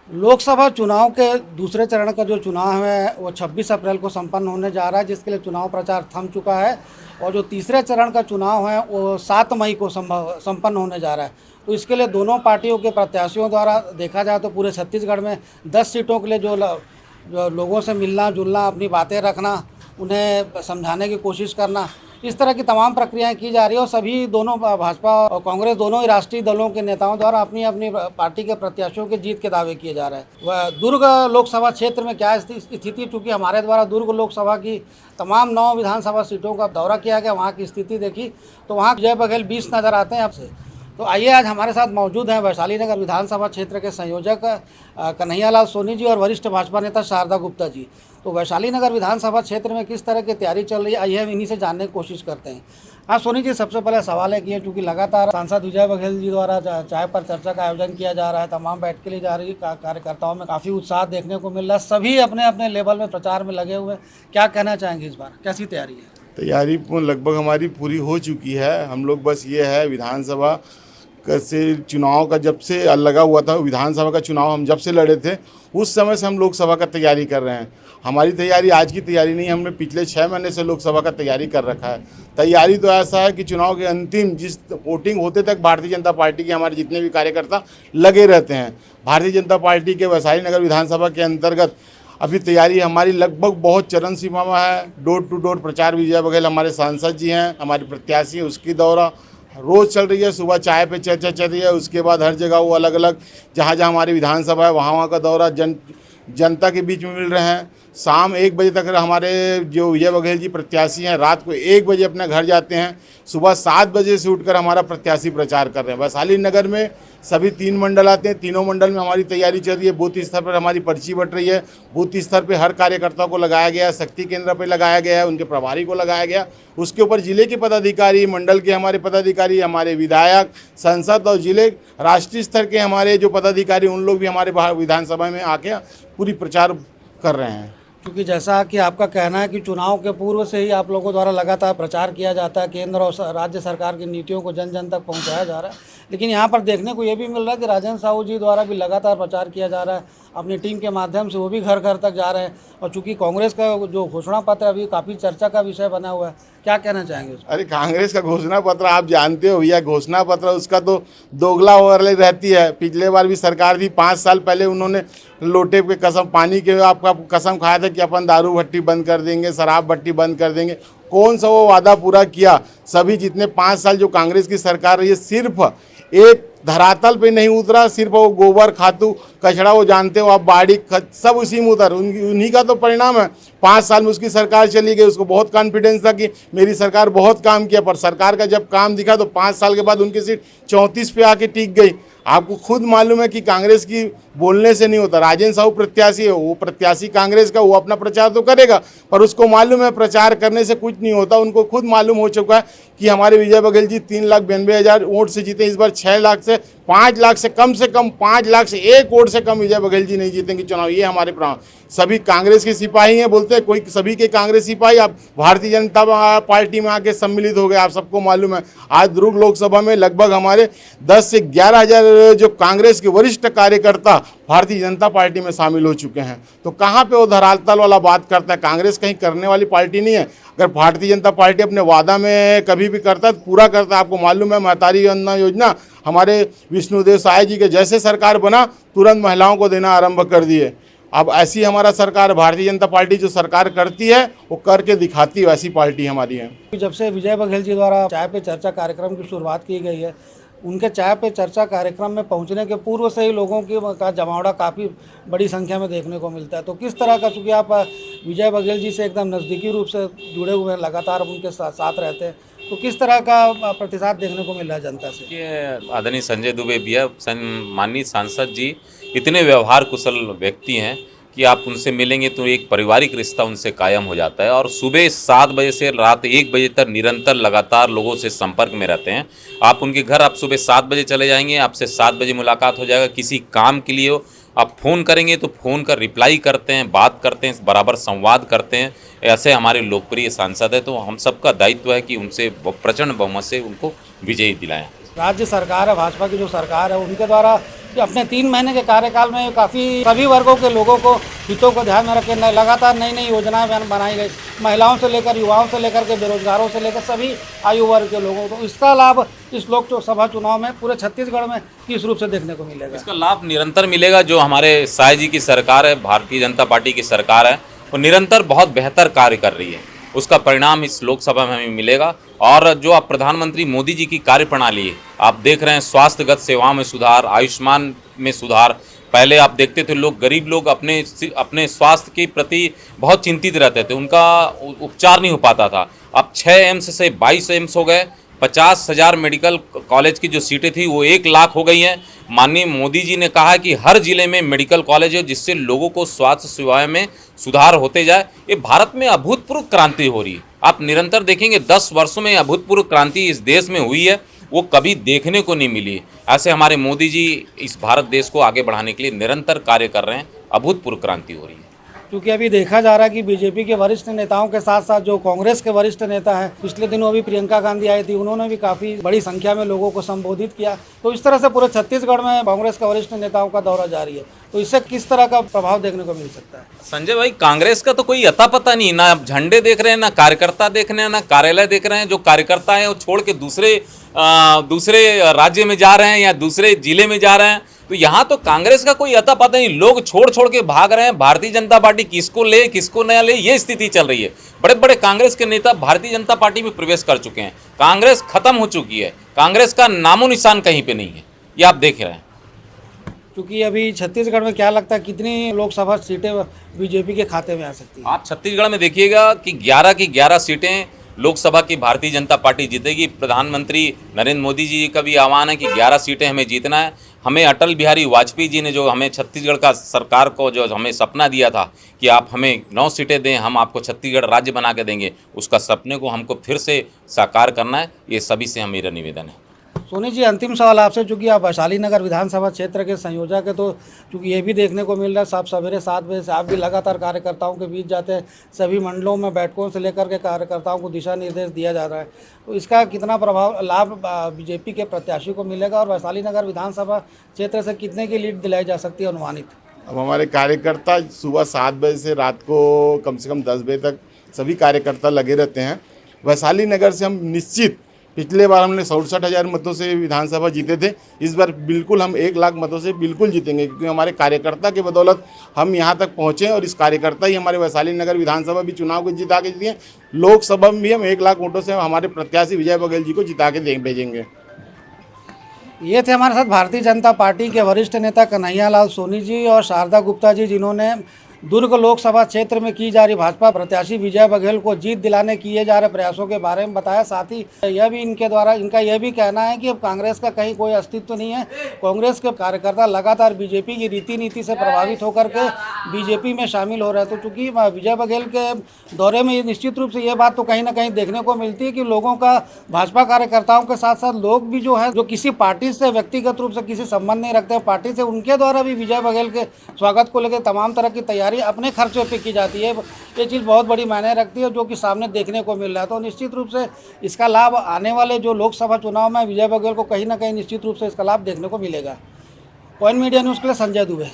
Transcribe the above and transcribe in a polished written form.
लोकसभा चुनाव के दूसरे चरण का जो चुनाव है वो 26 अप्रैल को संपन्न होने जा रहा है, जिसके लिए चुनाव प्रचार थम चुका है। और जो तीसरे चरण का चुनाव है वो 7 मई को संपन्न होने जा रहा है। तो इसके लिए दोनों पार्टियों के प्रत्याशियों द्वारा देखा जाए तो पूरे छत्तीसगढ़ में 10 सीटों के लिए जो लोगों से मिलना जुलना, अपनी बातें रखना, उन्हें समझाने की कोशिश करना, इस तरह की तमाम प्रक्रियाएं की जा रही है। और सभी दोनों भाजपा और कांग्रेस दोनों ही राष्ट्रीय दलों के नेताओं द्वारा अपनी अपनी पार्टी के प्रत्याशियों के जीत के दावे किए जा रहे हैं। वह दुर्ग लोकसभा क्षेत्र में क्या स्थिति, चूँकि हमारे द्वारा दुर्ग लोकसभा की तमाम 9 विधानसभा सीटों का दौरा किया गया, वहाँ की स्थिति देखी तो वहाँ विजय बघेल 20 नज़र आते हैं अब से। तो आइए, आज हमारे साथ मौजूद हैं वैशाली नगर विधानसभा क्षेत्र के संयोजक कन्हैयालाल सोनी जी और वरिष्ठ भाजपा नेता शारदा गुप्ता जी। तो वैशाली नगर विधानसभा क्षेत्र में किस तरह की तैयारी चल रही है, आइए हम इन्हीं से जानने की कोशिश करते हैं। हाँ सोनी जी, सबसे पहले सवाल है कि चूँकि लगातार सांसद विजय बघेल जी द्वारा चाय पर चर्चा का आयोजन किया जा रहा है, तमाम बैठ के लिए जा रही कार्यकर्ताओं में काफ़ी उत्साह देखने को मिल रहा है, सभी अपने अपने लेवल में प्रचार में लगे हुए, क्या कहना चाहेंगे इस बार, कैसी तैयारी है? तैयारी लगभग हमारी पूरी हो चुकी है। हम लोग बस ये है, विधानसभा से चुनाव का जब से लगा हुआ था, विधानसभा का चुनाव हम जब से लड़े थे उस समय से हम लोकसभा का तैयारी कर रहे हैं। हमारी तैयारी आज की तैयारी नहीं, हमने पिछले 6 महीने से लोकसभा का तैयारी कर रखा है। तैयारी तो ऐसा है कि चुनाव के अंतिम जिस वोटिंग होते तक भारतीय जनता पार्टी के हमारे जितने भी कार्यकर्ता लगे रहते हैं। भारतीय जनता पार्टी के वैशाली नगर विधानसभा के अंतर्गत अभी तैयारी हमारी लगभग बहुत चरण सीमा में है। डोर टू डोर प्रचार विजय बघेल हमारे सांसद जी हैं, हमारे प्रत्याशी हैं, उसकी दौरा रोज़ चल रही है। सुबह चाय पे चर्चा चल रही है, उसके बाद हर जगह वो अलग अलग जहाँ जहाँ हमारी विधानसभा है वहाँ का दौरा जनता के बीच में मिल रहे हैं। शाम 1 बजे तक हमारे जो विजय बघेल जी प्रत्याशी हैं रात को 1 बजे अपने घर जाते हैं। सुबह 7 बजे से उठकर हमारा प्रत्याशी प्रचार कर रहे हैं। वैशाली नगर में सभी 3 मंडल आते हैं, तीनों मंडल में हमारी तैयारी चल रही है। बूथ स्तर पर हमारी पर्ची बट रही है, बूथ स्तर पर हर कार्यकर्ता को लगाया गया है, शक्ति केंद्र पर लगाया गया है, उनके प्रभारी को लगाया गया। उसके ऊपर जिले के पदाधिकारी, मंडल के हमारे पदाधिकारी, हमारे विधायक, सांसद और जिले राष्ट्रीय स्तर के हमारे जो पदाधिकारी, उन लोग भी हमारे विधानसभा में आके पूरी प्रचार कर रहे हैं। क्योंकि जैसा कि आपका कहना है कि चुनाव के पूर्व से ही आप लोगों द्वारा लगातार प्रचार किया जाता है, केंद्र और राज्य सरकार की नीतियों को जन जन तक पहुंचाया जा रहा है, लेकिन यहाँ पर देखने को ये भी मिल रहा है कि राजेंद्र साहू जी द्वारा भी लगातार प्रचार किया जा रहा है, अपनी टीम के माध्यम से वो भी घर घर तक जा रहे हैं। और चूँकि कांग्रेस का जो घोषणा पत्र अभी काफ़ी चर्चा का विषय बना हुआ है, क्या कहना चाहेंगे? अरे कांग्रेस का घोषणा पत्र आप जानते हो भैया, घोषणा पत्र उसका तो दोगला वाली रहती है। पिछले बार भी सरकार थी, 5 साल पहले उन्होंने लोटे पे कसम, पानी के आपका कसम खाया था कि अपन दारू भट्टी बंद कर देंगे, शराब भट्टी बंद कर देंगे। कौन सा वो वादा पूरा किया? सभी जितने 5 साल जो कांग्रेस की सरकार रही है, सिर्फ एक धरातल पे नहीं उतरा, सिर्फ वो गोबर खातू कचरा, वो जानते हो आप, बाड़ी सब उसी में उतर, उन्हीं का तो परिणाम है। 5 साल में उसकी सरकार चली गई, उसको बहुत कॉन्फिडेंस था कि मेरी सरकार बहुत काम किया, पर सरकार का जब काम दिखा तो 5 साल के बाद उनकी सीट 34 पे आके टिक गई। आपको खुद मालूम है कि कांग्रेस की बोलने से नहीं होता। राजेंद्र साहू प्रत्याशी है, वो प्रत्याशी कांग्रेस का, वो अपना प्रचार तो करेगा, पर उसको मालूम है प्रचार करने से कुछ नहीं होता। उनको खुद मालूम हो चुका है कि हमारे विजय बघेल जी 3,92,000 वोट से जीते। इस बार 6 लाख से 5 लाख से कम 5 लाख से 1 वोट से कम विजय बघेल जी नहीं जीतेंगे चुनाव। ये हमारे प्राण सभी कांग्रेस के सिपाही हैं, बोलते हैं कोई सभी के कांग्रेस सिपाही आप भारतीय जनता पार्टी में आके सम्मिलित हो गए। आप सबको मालूम है आज दुर्ग लोकसभा में लगभग हमारे 10 से 11 हज़ार जो कांग्रेस के वरिष्ठ कार्यकर्ता भारतीय जनता पार्टी में शामिल हो चुके हैं। तो कहाँ पे वो धरातल वाला बात करता है? कांग्रेस कहीं करने वाली पार्टी नहीं है। अगर भारतीय जनता पार्टी अपने वादा में कभी भी करता है तो पूरा करता है। आपको मालूम है महतारी अन्ना योजना हमारे विष्णुदेव साय जी के जैसे सरकार बना तुरंत महिलाओं को देना आरंभ कर दिए। अब ऐसी हमारा सरकार, भारतीय जनता पार्टी जो सरकार करती है वो करके दिखाती है, वैसी पार्टी हमारी है। जब से विजय बघेल जी द्वारा चाय पे चर्चा कार्यक्रम की शुरुआत की गई है, उनके चाय पे चर्चा कार्यक्रम में पहुंचने के पूर्व से ही लोगों का जमावड़ा काफ़ी बड़ी संख्या में देखने को मिलता है। तो किस तरह का, चूँकि आप विजय बघेल जी से एकदम नज़दीकी रूप से जुड़े हुए हैं, लगातार उनके साथ रहते हैं, तो किस तरह का प्रतिसाद देखने को मिल रहा है जनता से? ये आदरणीय संजय दुबे भैया, माननीय सांसद जी इतने व्यवहार कुशल व्यक्ति हैं कि आप उनसे मिलेंगे तो एक पारिवारिक रिश्ता उनसे कायम हो जाता है। और सुबह 7 बजे से रात 1 बजे तक निरंतर लगातार लोगों से संपर्क में रहते हैं। आप उनके घर आप सुबह 7 बजे चले जाएंगे, आपसे 7 बजे मुलाकात हो जाएगा। किसी काम के लिए हो आप फ़ोन करेंगे तो फ़ोन का रिप्लाई करते हैं, बात करते हैं, बराबर संवाद करते हैं। ऐसे हमारे लोकप्रिय सांसद है, तो हम सबका दायित्व है कि उनसे प्रचंड बहुमत से उनको विजयी दिलाएं। राज्य सरकार है, भाजपा की जो सरकार है, उनके द्वारा कि अपने 3 महीने के कार्यकाल में काफ़ी सभी वर्गों के लोगों को हितों को ध्यान में रखे लगातार नई नई योजनाएं बनाई गई, महिलाओं से लेकर युवाओं से लेकर के बेरोजगारों से लेकर सभी आयु वर्ग के लोगों को। इसका लाभ इस लोकसभा चुनाव में पूरे छत्तीसगढ़ में किस रूप से देखने को मिलेगा? इसका लाभ निरंतर मिलेगा। जो हमारे साय जी की सरकार है, भारतीय जनता पार्टी की सरकार है, वो निरंतर बहुत बेहतर कार्य कर रही है। उसका परिणाम इस लोकसभा में हमें मिलेगा। और जो आप प्रधानमंत्री मोदी जी की कार्यप्रणाली है, आप देख रहे हैं, स्वास्थ्यगत सेवाओं में सुधार, आयुष्मान में सुधार। पहले आप देखते थे लोग, गरीब लोग अपने स्वास्थ्य के प्रति बहुत चिंतित रहते थे, उनका उपचार नहीं हो पाता था। अब 6 एम्स से 22 एम्स हो गए। 50,000 मेडिकल कॉलेज की जो सीटें थी वो 1 लाख हो गई हैं। माननीय मोदी जी ने कहा कि हर जिले में मेडिकल कॉलेज हो, जिससे लोगों को स्वास्थ्य सेवाएं में सुधार होते जाए। ये भारत में अभूतपूर्व क्रांति हो रही है। आप निरंतर देखेंगे 10 वर्षों में अभूतपूर्व क्रांति इस देश में हुई है, वो कभी देखने को नहीं मिली। ऐसे हमारे मोदी जी इस भारत देश को आगे बढ़ाने के लिए निरंतर कार्य कर रहे हैं। अभूतपूर्व क्रांति हो रही है। क्योंकि अभी देखा जा रहा है कि बीजेपी के वरिष्ठ नेताओं के साथ साथ जो कांग्रेस के वरिष्ठ नेता हैं, पिछले दिनों अभी प्रियंका गांधी आई थी, उन्होंने भी काफ़ी बड़ी संख्या में लोगों को संबोधित किया। तो इस तरह से पूरे छत्तीसगढ़ में कांग्रेस के वरिष्ठ नेताओं का दौरा जारी है। तो इससे किस तरह का प्रभाव देखने को मिल सकता है? संजय भाई, कांग्रेस का तो कोई अता पता नहीं, ना झंडे देख रहे हैं, ना कार्यकर्ता देख रहे हैं, ना कार्यालय देख रहे हैं। जो कार्यकर्ता हैं वो छोड़ के दूसरे राज्य में जा रहे हैं या दूसरे जिले में जा रहे हैं। तो यहाँ तो कांग्रेस का कोई अता पता नहीं, लोग छोड़ के भाग रहे हैं। भारतीय जनता पार्टी किसको ले किसको नया ले, ये स्थिति चल रही है। बड़े बड़े कांग्रेस के नेता भारतीय जनता पार्टी में प्रवेश कर चुके हैं। कांग्रेस खत्म हो चुकी है, कांग्रेस का नामो निशान कहीं पे नहीं है, ये आप देख रहे हैं। क्योंकि अभी छत्तीसगढ़ में क्या लगता है कितनी लोकसभा सीटें बीजेपी के खाते में आ सकती हैं? आप छत्तीसगढ़ में देखिएगा कि 11 की 11 सीटें लोकसभा की भारतीय जनता पार्टी जीतेगी। प्रधानमंत्री नरेंद्र मोदी जी का भी आह्वान है कि 11 सीटें हमें जीतना है। हमें अटल बिहारी वाजपेयी जी ने जो हमें छत्तीसगढ़ का सरकार को जो हमें सपना दिया था कि आप हमें 9 सीटें दें, हम आपको छत्तीसगढ़ राज्य बना के देंगे, उसका सपने को हमको फिर से साकार करना है। ये सभी से मेरा निवेदन है। सोनी जी, अंतिम सवाल आपसे, चूंकि आप वैशाली नगर विधानसभा क्षेत्र के संयोजक है, तो चूंकि ये भी देखने को मिल रहा है साफ सवेरे 7 बजे से आप भी लगातार कार्यकर्ताओं के बीच जाते हैं, सभी मंडलों में बैठकों से लेकर के कार्यकर्ताओं को दिशा निर्देश दिया जा रहा है। तो इसका कितना प्रभाव लाभ बीजेपी के प्रत्याशी को मिलेगा और वैशाली नगर विधानसभा क्षेत्र से कितने की लीड दिलाई जा सकती है अनुमानित? अब हमारे कार्यकर्ता सुबह 7 बजे से रात को कम से कम 10 बजे तक सभी कार्यकर्ता लगे रहते हैं। वैशाली नगर से हम निश्चित, पिछले बार हमने 67,000 मतों से विधानसभा जीते थे, इस बार बिल्कुल हम 1 लाख मतों से बिल्कुल जीतेंगे, क्योंकि हमारे कार्यकर्ता के बदौलत हम यहाँ तक पहुँचे और इस कार्यकर्ता ही हमारे वैशाली नगर विधानसभा भी चुनाव को जिता के दिए। लोकसभा में भी हम 1 लाख वोटों से हमारे प्रत्याशी विजय बघेल जी को जिता के भेजेंगे। ये थे हमारे साथ भारतीय जनता पार्टी के वरिष्ठ नेता कन्हैयालाल सोनी जी और शारदा गुप्ता जी, जिन्होंने दुर्ग लोकसभा क्षेत्र में की जा रही भाजपा प्रत्याशी विजय बघेल को जीत दिलाने किए जा रहे प्रयासों के बारे में बताया। साथ ही यह भी इनका यह भी कहना है कि अब कांग्रेस का कहीं कोई अस्तित्व नहीं है। कांग्रेस के कार्यकर्ता लगातार बीजेपी की रीति नीति से प्रभावित होकर के बीजेपी में शामिल हो रहे हैं। तो चूँकि विजय बघेल के दौरे में निश्चित रूप से ये बात तो कहीं ना कहीं देखने को मिलती है कि लोगों का भाजपा कार्यकर्ताओं के साथ साथ लोग भी जो है, जो किसी पार्टी से व्यक्तिगत रूप से किसी संबंध नहीं रखते हैं पार्टी से, उनके द्वारा भी विजय बघेल के स्वागत को लेकर तमाम तरह की तैयारी अपने खर्चों पे की जाती है। ये चीज़ बहुत बड़ी मायने रखती है, जो कि सामने देखने को मिल रहा है। तो निश्चित रूप से इसका लाभ आने वाले जो लोकसभा चुनाव में विजय बघेल को कहीं ना कहीं निश्चित रूप से इसका लाभ देखने को मिलेगा। पॉइंट मीडिया न्यूज़ के लिए संजय दुबे।